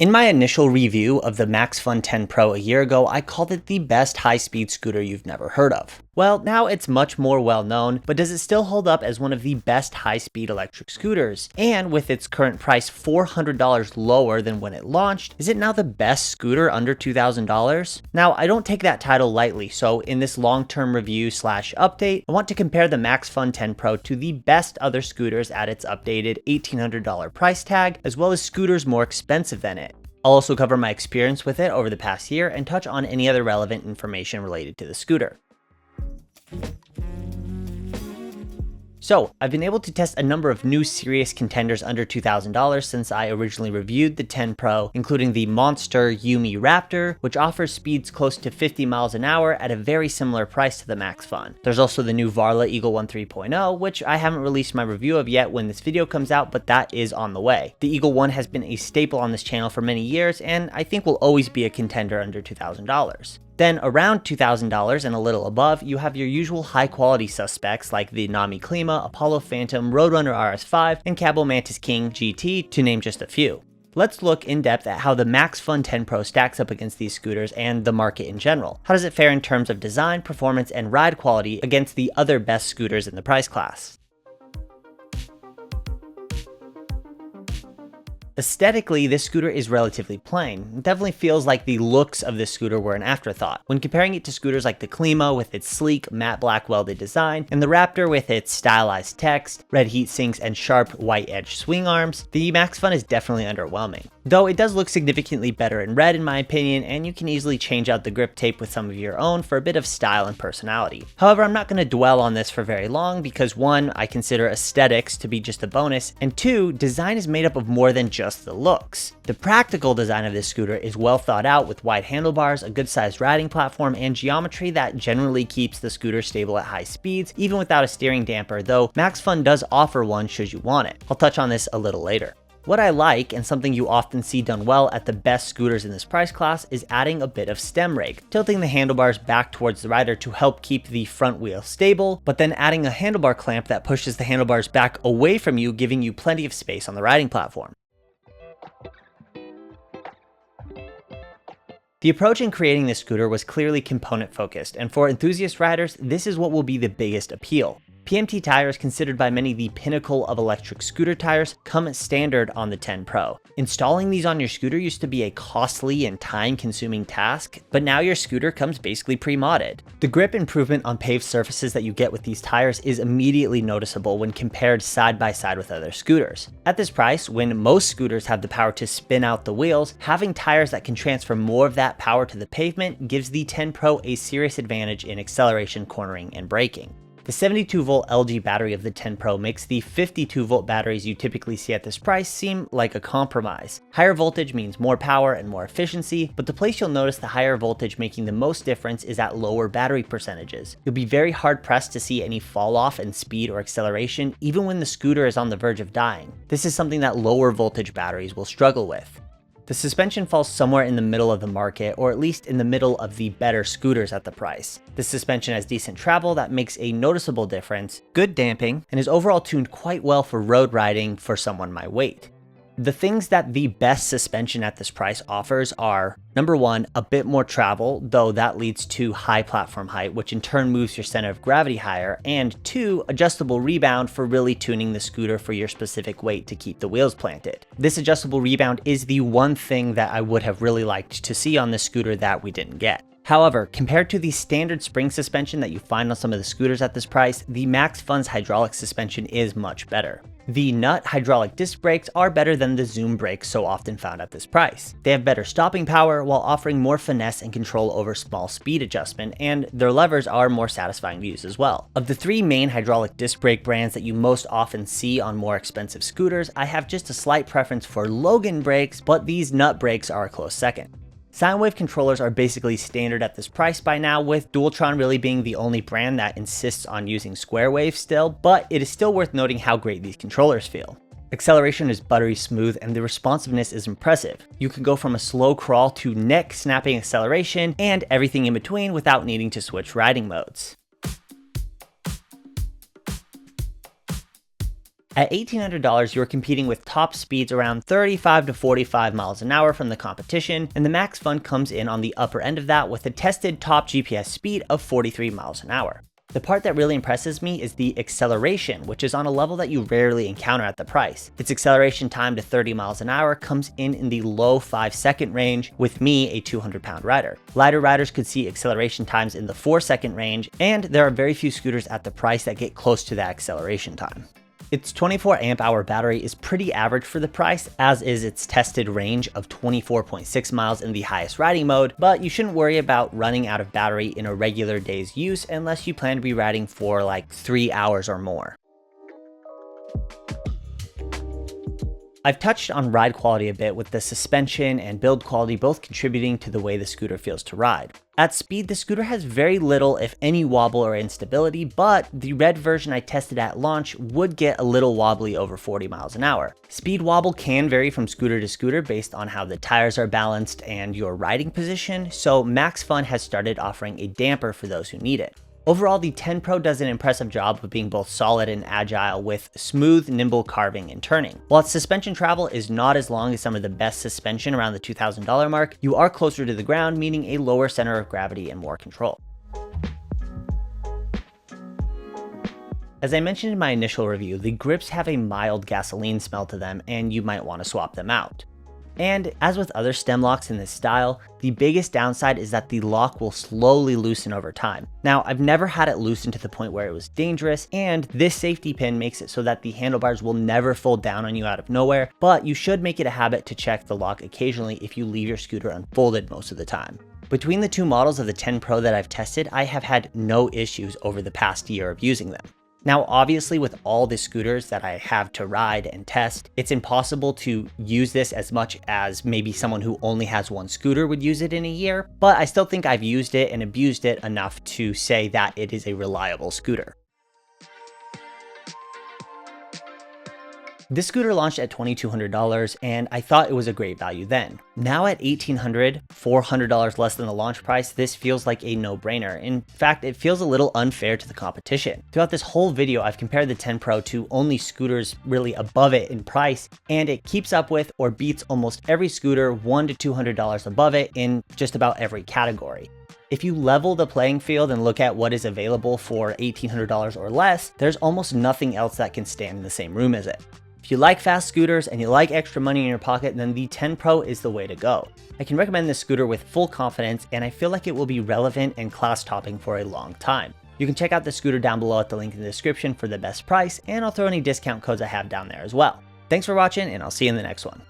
In my initial review of the Maxfun 10 Pro a year ago, I called it the best high-speed scooter you've never heard of. Well, now it's much more well known, but does it still hold up as one of the best high-speed electric scooters? And with its current price $400 lower than when it launched, is it now the best scooter under $2,000? Now, I don't take that title lightly, so in this long-term review slash update, I want to compare the Maxfun 10 Pro to the best other scooters at its updated $1,800 price tag, as well as scooters more expensive than it. I'll also cover my experience with it over the past year and touch on any other relevant information related to the scooter. So, I've been able to test a number of new serious contenders under $2,000 since I originally reviewed the 10 Pro, including the Monster Yumi Raptor, which offers speeds close to 50 miles an hour at a very similar price to the Maxfun. There's also the new Varla Eagle One 3.0, which I haven't released my review of yet when this video comes out, but that is on the way. The Eagle One has been a staple on this channel for many years, and I think will always be a contender under $2,000. Then around $2,000 and a little above, you have your usual high quality suspects like the Nami Klima, Apollo Phantom, Roadrunner RS5, and Cabo Mantis King GT, to name just a few. Let's look in depth at how the Maxfun 10 Pro stacks up against these scooters and the market in general. How does it fare in terms of design, performance, and ride quality against the other best scooters in the price class? Aesthetically, this scooter is relatively plain. It definitely feels like the looks of this scooter were an afterthought. When comparing it to scooters like the Klima with its sleek, matte black welded design, and the Raptor with its stylized text, red heat sinks, and sharp white edge swing arms, the Maxfun is definitely underwhelming. Though it does look significantly better in red in my opinion, and you can easily change out the grip tape with some of your own for a bit of style and personality. However, I'm not going to dwell on this for very long because 1, I consider aesthetics to be just a bonus, and 2, design is made up of more than just the looks. The practical design of this scooter is well thought out with wide handlebars, a good sized riding platform, and geometry that generally keeps the scooter stable at high speeds, even without a steering damper, though Maxfun does offer one should you want it. I'll touch on this a little later. What I like, and something you often see done well at the best scooters in this price class, is adding a bit of stem rake, tilting the handlebars back towards the rider to help keep the front wheel stable, but then adding a handlebar clamp that pushes the handlebars back away from you, giving you plenty of space on the riding platform. The approach in creating this scooter was clearly component focused, and for enthusiast riders, this is what will be the biggest appeal. PMT tires, considered by many the pinnacle of electric scooter tires, come standard on the 10 Pro. Installing these on your scooter used to be a costly and time-consuming task, but now your scooter comes basically pre-modded. The grip improvement on paved surfaces that you get with these tires is immediately noticeable when compared side by side with other scooters. At this price, when most scooters have the power to spin out the wheels, having tires that can transfer more of that power to the pavement gives the 10 Pro a serious advantage in acceleration, cornering, and braking. The 72-volt LG battery of the 10 Pro makes the 52-volt batteries you typically see at this price seem like a compromise. Higher voltage means more power and more efficiency, but the place you'll notice the higher voltage making the most difference is at lower battery percentages. You'll be very hard pressed to see any fall off in speed or acceleration, even when the scooter is on the verge of dying. This is something that lower voltage batteries will struggle with. The suspension falls somewhere in the middle of the market, or at least in the middle of the better scooters at the price. The suspension has decent travel that makes a noticeable difference, good damping, and is overall tuned quite well for road riding for someone my weight. The things that the best suspension at this price offers are, number 1, a bit more travel, though that leads to high platform height, which in turn moves your center of gravity higher, and 2, adjustable rebound for really tuning the scooter for your specific weight to keep the wheels planted. This adjustable rebound is the one thing that I would have really liked to see on this scooter that we didn't get. However, compared to the standard spring suspension that you find on some of the scooters at this price, the Maxfun's hydraulic suspension is much better. The nut hydraulic disc brakes are better than the Zoom brakes so often found at this price. They have better stopping power while offering more finesse and control over small speed adjustment, and their levers are more satisfying to use as well. Of the 3 main hydraulic disc brake brands that you most often see on more expensive scooters, I have just a slight preference for Logan brakes, but these nut brakes are a close second. Sine wave controllers are basically standard at this price by now, with Dualtron really being the only brand that insists on using square wave still, but it is still worth noting how great these controllers feel. Acceleration is buttery smooth and the responsiveness is impressive. You can go from a slow crawl to neck snapping acceleration and everything in between without needing to switch riding modes. At $1,800, you're competing with top speeds around 35 to 45 miles an hour from the competition, and the Maxfun comes in on the upper end of that with a tested top GPS speed of 43 miles an hour. The part that really impresses me is the acceleration, which is on a level that you rarely encounter at the price. Its acceleration time to 30 miles an hour comes in the low 5-second range, with me, a 200-pound rider. Lighter riders could see acceleration times in the 4-second range, and there are very few scooters at the price that get close to that acceleration time. Its 24 amp hour battery is pretty average for the price, as is its tested range of 24.6 miles in the highest riding mode, but you shouldn't worry about running out of battery in a regular day's use unless you plan to be riding for like 3 hours or more. I've touched on ride quality a bit, with the suspension and build quality both contributing to the way the scooter feels to ride. At speed, the scooter has very little, if any, wobble or instability, but the red version I tested at launch would get a little wobbly over 40 miles an hour. Speed wobble can vary from scooter to scooter based on how the tires are balanced and your riding position, so Maxfun has started offering a damper for those who need it. Overall, the 10 Pro does an impressive job of being both solid and agile, with smooth, nimble carving and turning. While its suspension travel is not as long as some of the best suspension around the $2,000 mark, you are closer to the ground, meaning a lower center of gravity and more control. As I mentioned in my initial review, the grips have a mild gasoline smell to them, and you might want to swap them out. And as with other stem locks in this style, the biggest downside is that the lock will slowly loosen over time. Now, I've never had it loosen to the point where it was dangerous, and this safety pin makes it so that the handlebars will never fold down on you out of nowhere, but you should make it a habit to check the lock occasionally if you leave your scooter unfolded most of the time. Between the two models of the 10 Pro that I've tested, I have had no issues over the past year of using them. Now, obviously, with all the scooters that I have to ride and test, it's impossible to use this as much as maybe someone who only has one scooter would use it in a year, but I still think I've used it and abused it enough to say that it is a reliable scooter. This scooter launched at $2,200, and I thought it was a great value then. Now at $1,800, $400 less than the launch price, this feels like a no-brainer. In fact, it feels a little unfair to the competition. Throughout this whole video, I've compared the 10 Pro to only scooters really above it in price, and it keeps up with or beats almost every scooter $100 to $200 above it in just about every category. If you level the playing field and look at what is available for $1,800 or less, there's almost nothing else that can stand in the same room as it. If you like fast scooters and you like extra money in your pocket, then the 10 Pro is the way to go. I can recommend this scooter with full confidence, and I feel like it will be relevant and class-topping for a long time. You can check out the scooter down below at the link in the description for the best price, and I'll throw any discount codes I have down there as well. Thanks for watching, and I'll see you in the next one.